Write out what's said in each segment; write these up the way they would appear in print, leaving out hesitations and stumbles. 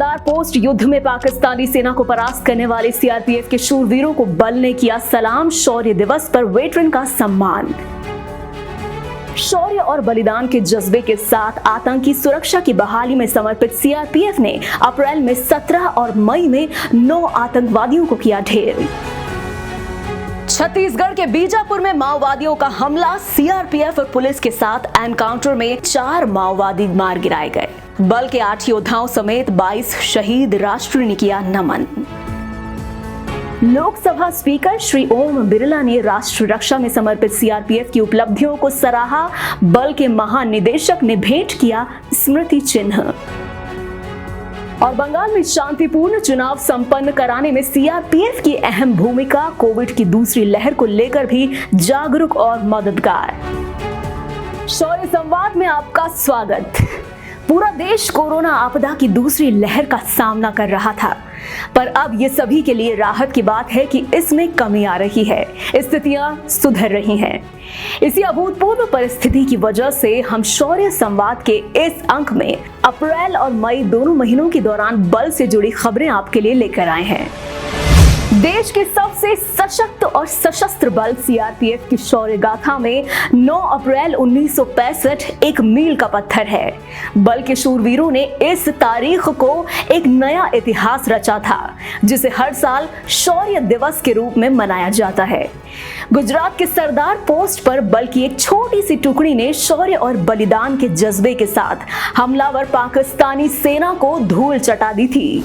सरदार post युद्ध में पाकिस्तानी सेना को परास्त करने वाले सीआरपीएफ के शूरवीरों को बल ने किया सलाम। शौर्य दिवस पर वेटरन का सम्मान। शौर्य और बलिदान के जज्बे के साथ आतंकी सुरक्षा की बहाली में समर्पित सीआरपीएफ ने अप्रैल में 17 और मई में 9 आतंकवादियों को किया ढेर। छत्तीसगढ़ के बीजापुर में माओवादियों का हमला। सीआरपीएफ और पुलिस के साथ एनकाउंटर में 4 माओवादी मार गिराए गए। बल के 8 योद्धाओं समेत 22 शहीद। राष्ट्र ने किया नमन। लोकसभा स्पीकर श्री ओम बिरला ने राष्ट्र रक्षा में समर्पित सीआरपीएफ की उपलब्धियों को सराहा। बल के महानिदेशक ने भेंट किया स्मृति चिन्ह। और बंगाल में शांतिपूर्ण चुनाव संपन्न कराने में सीआरपीएफ की अहम भूमिका। कोविड की दूसरी लहर को लेकर भी जागरूक और मददगार। शौर्य संवाद में आपका स्वागत। पूरा देश कोरोना आपदा की दूसरी लहर का सामना कर रहा था, पर अब ये सभी के लिए राहत की बात है कि इसमें कमी आ रही है, स्थितियां सुधर रही हैं। इसी अभूतपूर्व परिस्थिति की वजह से हम शौर्य संवाद के इस अंक में अप्रैल और मई दोनों महीनों के दौरान बल से जुड़ी खबरें आपके लिए लेकर आए हैं। देश के सबसे सशक्त और सशस्त्र बल सीआरपीएफ की शौर्य गाथा में 9 अप्रैल 1965 एक मील का पत्थर है। बल के शूरवीरों ने इस तारीख को एक नया इतिहास रचा था, जिसे हर साल शौर्य दिवस के रूप में मनाया जाता है। गुजरात के सरदार पोस्ट पर बल की एक छोटी सी टुकड़ी ने शौर्य और बलिदान के जज्बे के साथ हमलावर पाकिस्तानी सेना को धूल चटा दी थी।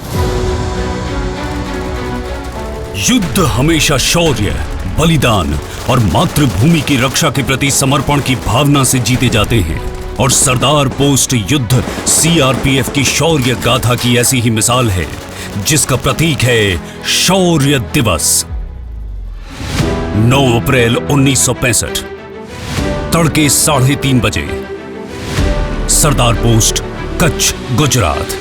युद्ध हमेशा शौर्य, बलिदान और मातृभूमि की रक्षा के प्रति समर्पण की भावना से जीते जाते हैं, और सरदार पोस्ट युद्ध सीआरपीएफ की शौर्य गाथा की ऐसी ही मिसाल है, जिसका प्रतीक है शौर्य दिवस। 9 अप्रैल 1965 तड़के 3:30 बजे, सरदार पोस्ट, कच्छ, गुजरात।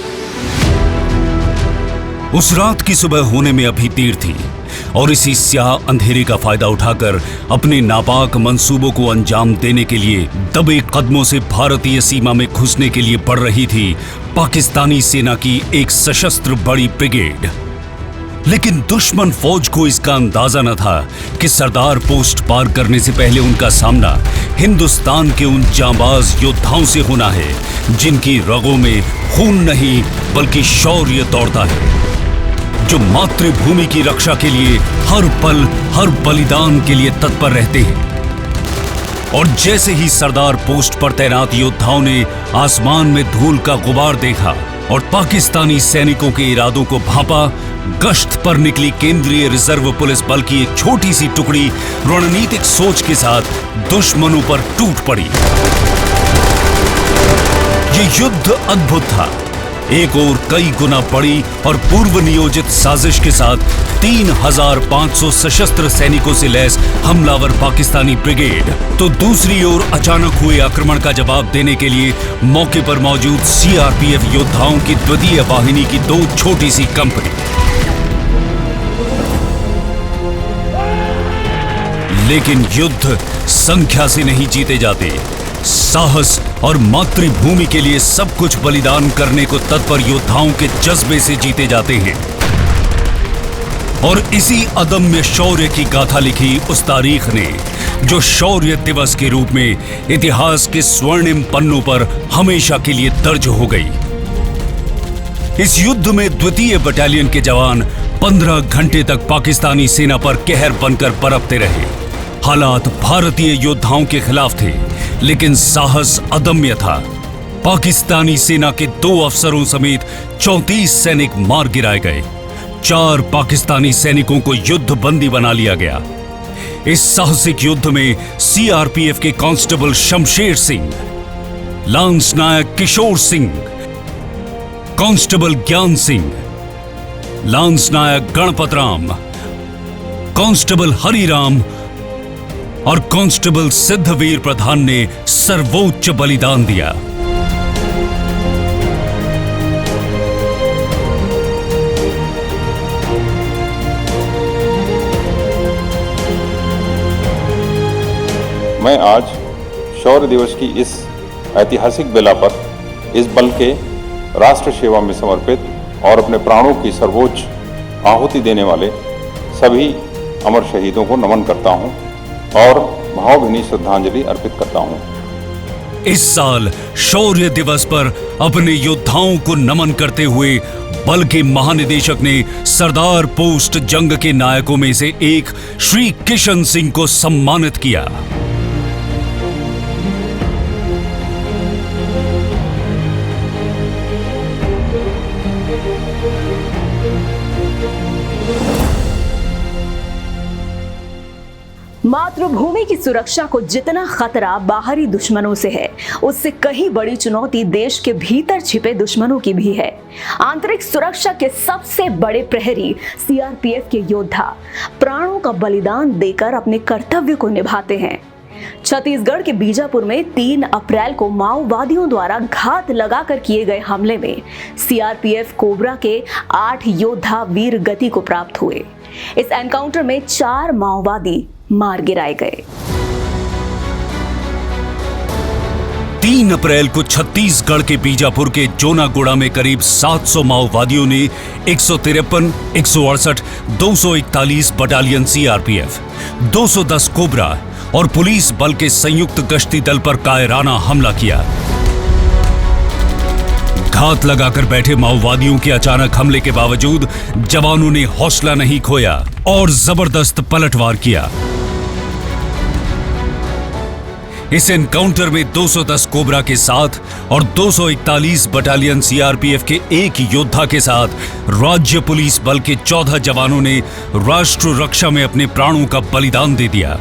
उस रात की सुबह होने में अभी देर थी, और इसी स्याह अंधेरे का फायदा उठाकर अपने नापाक मंसूबों को अंजाम देने के लिए दबे कदमों से भारतीय सीमा में घुसने के लिए बढ़ रही थी पाकिस्तानी सेना की एक सशस्त्र बड़ी ब्रिगेड। लेकिन दुश्मन फौज को इसका अंदाजा न था कि सरदार पोस्ट पार करने से पहले उनका सामना हिंदुस्तान के उन जांबाज योद्धाओं से होना है, जिनकी रगों में खून नहीं बल्कि शौर्य दौड़ता है, जो मातृभूमि की रक्षा के लिए हर पल हर बलिदान के लिए तत्पर रहते हैं। और जैसे ही सरदार पोस्ट पर तैनात योद्धाओं ने आसमान में धूल का गुबार देखा और पाकिस्तानी सैनिकों के इरादों को भांपा, गश्त पर निकली केंद्रीय रिजर्व पुलिस बल की एक छोटी सी टुकड़ी रणनीतिक सोच के साथ दुश्मनों पर टूट पड़ी। ये युद्ध अद्भुत था। एक और कई गुना बड़ी और पूर्व नियोजित साजिश के साथ 3500 सशस्त्र सैनिकों से लैस हमलावर पाकिस्तानी ब्रिगेड, तो दूसरी ओर अचानक हुए आक्रमण का जवाब देने के लिए मौके पर मौजूद सीआरपीएफ योद्धाओं की द्वितीय वाहिनी की 2 छोटी सी कंपनी। लेकिन युद्ध संख्या से नहीं जीते जाते, साहस और मातृभूमि के लिए सब कुछ बलिदान करने को तत्पर योद्धाओं के जज्बे से जीते जाते हैं। और इसी अदम्य शौर्य की गाथा लिखी उस तारीख ने, जो शौर्य दिवस के रूप में इतिहास के स्वर्णिम पन्नों पर हमेशा के लिए दर्ज हो गई। इस युद्ध में 2वीं बटालियन के जवान 15 घंटे तक पाकिस्तानी सेना पर कहर बनकर बरपते रहे। हालात भारतीय योद्धाओं के खिलाफ थे, लेकिन साहस अदम्य था। पाकिस्तानी सेना के 2 अफसरों समेत 34 सैनिक मार गिराए गए। 4 पाकिस्तानी सैनिकों को युद्ध बंदी बना लिया गया। इस साहसिक युद्ध में सीआरपीएफ के कांस्टेबल शमशेर सिंह, लांस नायक किशोर सिंह, कांस्टेबल ज्ञान सिंह, लांस नायक गणपत राम, कांस्टेबल हरिराम और कांस्टेबल सिद्धवीर प्रधान ने सर्वोच्च बलिदान दिया। मैं आज शौर्य दिवस की इस ऐतिहासिक बेला पर इस बल के राष्ट्र सेवा में समर्पित और अपने प्राणों की सर्वोच्च आहुति देने वाले सभी अमर शहीदों को नमन करता हूं और भावभीनी श्रद्धांजलि अर्पित करता हूं। इस साल शौर्य दिवस पर अपने योद्धाओं को नमन करते हुए बल के महानिदेशक ने सरदार पोस्ट जंग के नायकों में से एक श्री किशन सिंह को सम्मानित किया। मातृभूमि की सुरक्षा को जितना खतरा बाहरी दुश्मनों से है, उससे कहीं बड़ी चुनौती देश के भीतर छिपे दुश्मनों की भी है। आंतरिक सुरक्षा के सबसे बड़े प्रहरी सीआरपीएफ के योद्धा प्राणों का बलिदान देकर अपने कर्तव्य को निभाते हैं। छत्तीसगढ़ के बीजापुर में 3 अप्रैल को माओवादियों द्वारा घात लगाकर किए गए हमले में सीआरपीएफ कोबरा के 8 योद्धा वीर गति को प्राप्त हुए। इस एनकाउंटर में 4 माओवादी मार गिराए गए। 3 अप्रैल को छत्तीसगढ़ के बीजापुर के जोनागुड़ा में करीब 700 माओवादियों ने 153, 168, 241 बटालियन सीआरपीएफ, 210 कोबरा और पुलिस बल के संयुक्त गश्ती दल पर कायराना हमला किया। घात लगाकर बैठे माओवादियों के अचानक हमले के बावजूद जवानों ने हौसला नहीं खोया और जबरदस्त पलटवार किया। इस एनकाउंटर में 210 कोबरा के साथ और 241 बटालियन सीआरपीएफ के एक योद्धा के साथ राज्य पुलिस बल के 14 जवानों ने राष्ट्र रक्षा में अपने प्राणों का बलिदान दे दिया।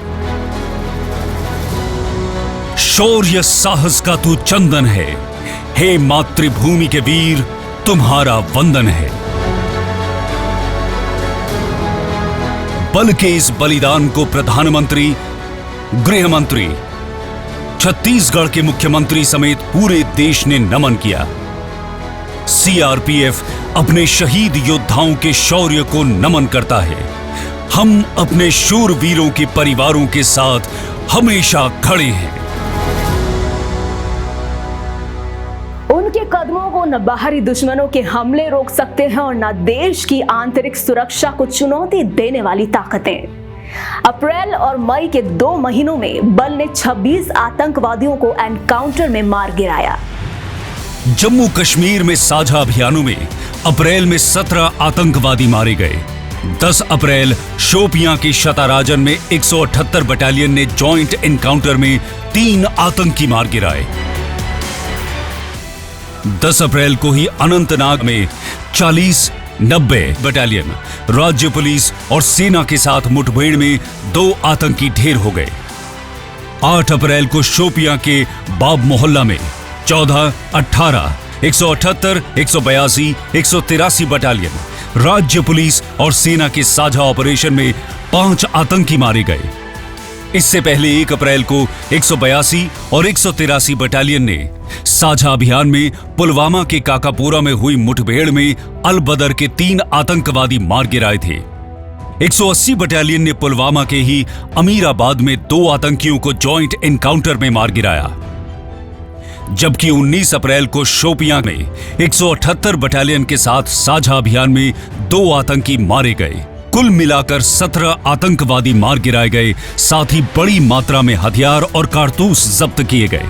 शौर्य साहस का तू चंदन है, हे मातृभूमि के वीर, तुम्हारा वंदन है। बल के इस बलिदान को प्रधानमंत्री, गृह मंत्री, छत्तीसगढ़ के मुख्यमंत्री समेत पूरे देश ने नमन किया। सीआरपीएफ अपने शहीद योद्धाओं के शौर्य को नमन करता है। हम अपने शूरवीरों के परिवारों के साथ हमेशा खड़े हैं। उनके कदमों को न बाहरी दुश्मनों के हमले रोक सकते हैं और न देश की आंतरिक सुरक्षा को चुनौती देने वाली ताकतें। अप्रैल और मई के 2 महीनों में बल ने 26 आतंकवादियों को एनकाउंटर में मार गिराया। जम्मू कश्मीर में साझा अभियानों में अप्रैल में 17 आतंकवादी मारे गए। 10 अप्रैल शोपियां के शताराजन में 178 बटालियन ने जॉइंट एनकाउंटर में 3 आतंकी मार गिराए। 10 अप्रैल को ही अनंतनाग में 40-90 बटालियन राज्य पुलिस और सेना के साथ मुठभेड़ में 2 आतंकी ढेर हो गए। 8 अप्रैल को शोपियां के बाब मोहल्ला में 14, 18, 178, 182, 183 बटालियन राज्य पुलिस और सेना के साझा ऑपरेशन में 5 आतंकी मारे गए। इससे पहले 1 अप्रैल को 182 और 183 बटालियन ने साझा अभियान में पुलवामा के काकापोरा में हुई मुठभेड़ में अल बदर के 3 आतंकवादी मार गिराए थे। 180 बटालियन ने पुलवामा के ही अमीराबाद में 2 आतंकियों को जॉइंट एनकाउंटर में मार गिराया। जबकि 19 अप्रैल को शोपियां में 178 बटालियन के साथ साझा अभियान में 2 आतंकी मारे गए। कुल मिलाकर 17 आतंकवादी मार गिराए गए, साथ ही बड़ी मात्रा में हथियार और कारतूस जब्त किए गए।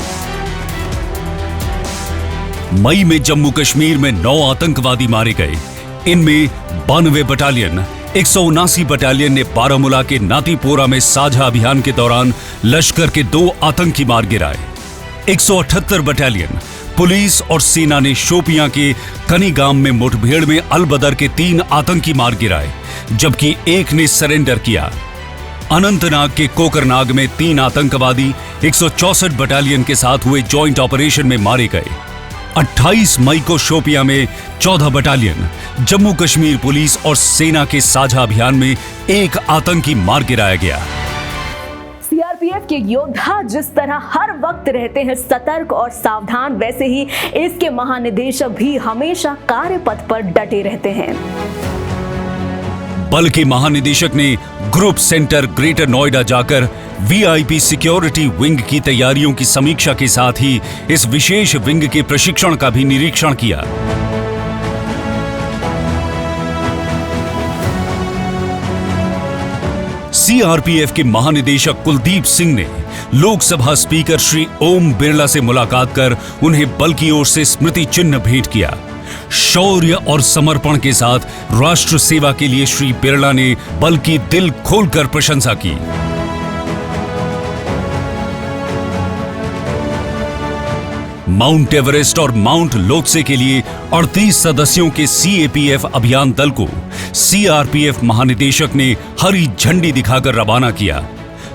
मई में जम्मू कश्मीर में 9 आतंकवादी मारे गए। इनमें 92 बटालियन, 179 बटालियन ने बारामूला के नातीपोरा में साझा अभियान के दौरान लश्कर के 2 आतंकी मार गिराए। 178 बटालियन पुलिस और सेना ने शोपियां के कनीगाम में मुठभेड़ में अल बदर के 3 आतंकी मार गिराए, जबकि एक ने सरेंडर किया। अनंतनाग के कोकरनाग में 3 आतंकवादी 164 बटालियन के साथ हुए जॉइंट ऑपरेशन में मारे गए। 28 मई को शोपियां में 14 बटालियन जम्मू कश्मीर पुलिस और सेना के साझा अभियान में 1 आतंकी मार गिराया गया। सीआरपीएफ के योद्धा जिस तरह हर वक्त रहते हैं सतर्क और सावधान, वैसे ही इसके महानिदेशक भी हमेशा कार्यपथ पर डटे रहते हैं। बल के महानिदेशक ने ग्रुप सेंटर ग्रेटर नोएडा जाकर वीआईपी सिक्योरिटी विंग की तैयारियों की समीक्षा के साथ ही इस विशेष विंग के प्रशिक्षण का भी निरीक्षण किया। सीआरपीएफ के महानिदेशक कुलदीप सिंह ने लोकसभा स्पीकर श्री ओम बिरला से मुलाकात कर उन्हें बल की ओर से स्मृति चिन्ह भेंट किया। शौर्य और समर्पण के साथ राष्ट्र सेवा के लिए श्री बिरला ने बल की दिल खोलकर प्रशंसा की। माउंट एवरेस्ट और माउंट लोत्से के लिए 38 सदस्यों के सीएपीएफ अभियान दल को सीआरपीएफ महानिदेशक ने हरी झंडी दिखाकर रवाना किया।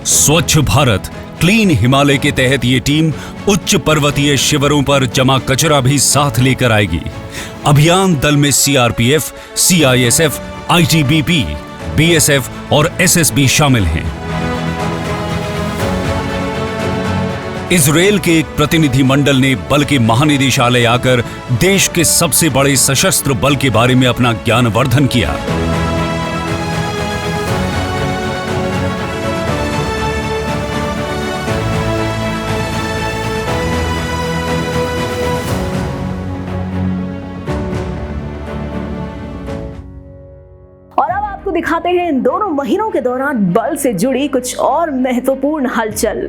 स्वच्छ भारत क्लीन हिमालय के तहत ये टीम उच्च पर्वतीय शिविरों पर जमा कचरा भी साथ लेकर आएगी। अभियान दल में सीआरपीएफ, सीआईएसएफ, आईटीबीपी, बीएसएफ और एसएसबी शामिल हैं। इजरायल के एक प्रतिनिधि मंडल ने बल के महानिदेशालय आकर देश के सबसे बड़े सशस्त्र बल के बारे में अपना ज्ञानवर्धन किया। दिखाते हैं इन दोनों महीनों के दौरान बल से जुड़ी कुछ और महत्वपूर्ण हलचल।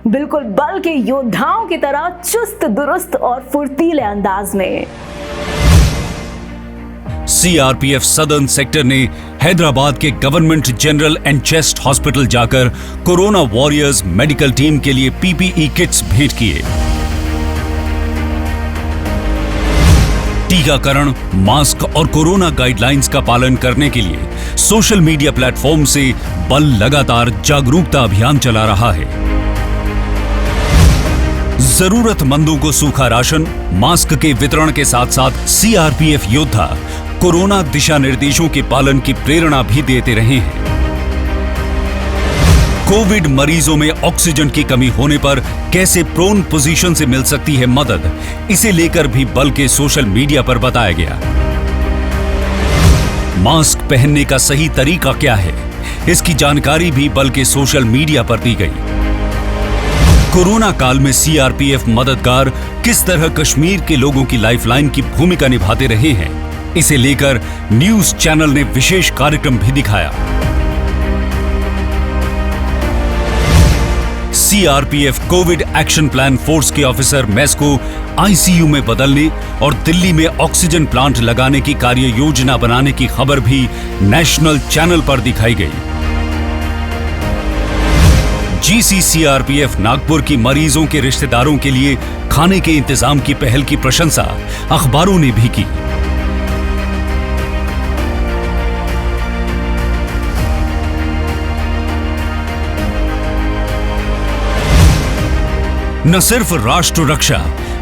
बिल्कुल बल के योद्धाओं की तरह चुस्त दुरुस्त और फुर्तीले अंदाज में। सीआरपीएफ सदर्न सेक्टर ने हैदराबाद के government general and chest hospital जाकर कोरोना वॉरियर्स मेडिकल टीम के लिए पीपीई किट्स भेंट किए। टीकाकरण, मास्क और कोरोना गाइडलाइंस का पालन करने के लिए सोशल मीडिया प्लेटफॉर्म से बल लगातार जागरूकता अभियान चला रहा है। जरूरतमंदों को सूखा राशन, मास्क के वितरण के साथ साथ सीआरपीएफ योद्धा कोरोना दिशा निर्देशों के पालन की प्रेरणा भी देते रहे हैं। कोविड मरीजों में ऑक्सीजन की कमी होने पर कैसे प्रोन पोजीशन से मिल सकती है मदद, इसे लेकर भी बल के सोशल मीडिया पर बताया गया। मास्क पहनने का सही तरीका क्या है, इसकी जानकारी भी बल के सोशल मीडिया पर दी गई। कोरोना काल में सीआरपीएफ मददगार किस तरह कश्मीर के लोगों की लाइफलाइन की भूमिका निभाते रहे हैं, इसे लेकर न्यूज चैनल ने विशेष कार्यक्रम भी दिखाया। CRPF Covid action plan force के ऑफिसर मेस को आईसीयू में बदलने और दिल्ली में ऑक्सीजन प्लांट लगाने की कार्य योजना बनाने की खबर भी नेशनल चैनल पर दिखाई गई। जीसीसीआरपीएफ नागपुर की मरीजों के रिश्तेदारों के लिए खाने के इंतजाम की पहल की प्रशंसा अखबारों ने भी की। न सिर्फ राष्ट्र रक्षा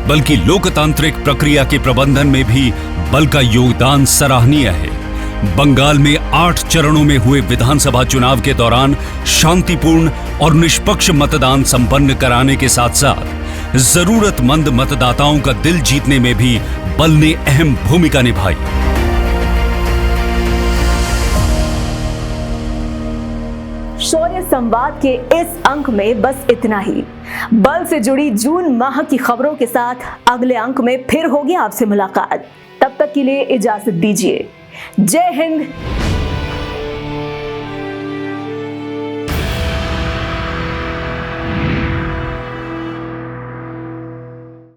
बल्कि लोकतांत्रिक प्रक्रिया के प्रबंधन में भी बल का योगदान सराहनीय है। बंगाल में 8 चरणों में हुए विधानसभा चुनाव के दौरान शांतिपूर्ण और निष्पक्ष मतदान संपन्न कराने के साथ साथ जरूरतमंद मतदाताओं का दिल जीतने में भी बल ने अहम भूमिका निभाई। शौर्य संवाद के इस अंक में बस इतना ही। बल से जुड़ी जून माह की खबरों के साथ अगले अंक में फिर होगी आपसे मुलाकात। तब तक के लिए इजाजत दीजिए। जय हिंद,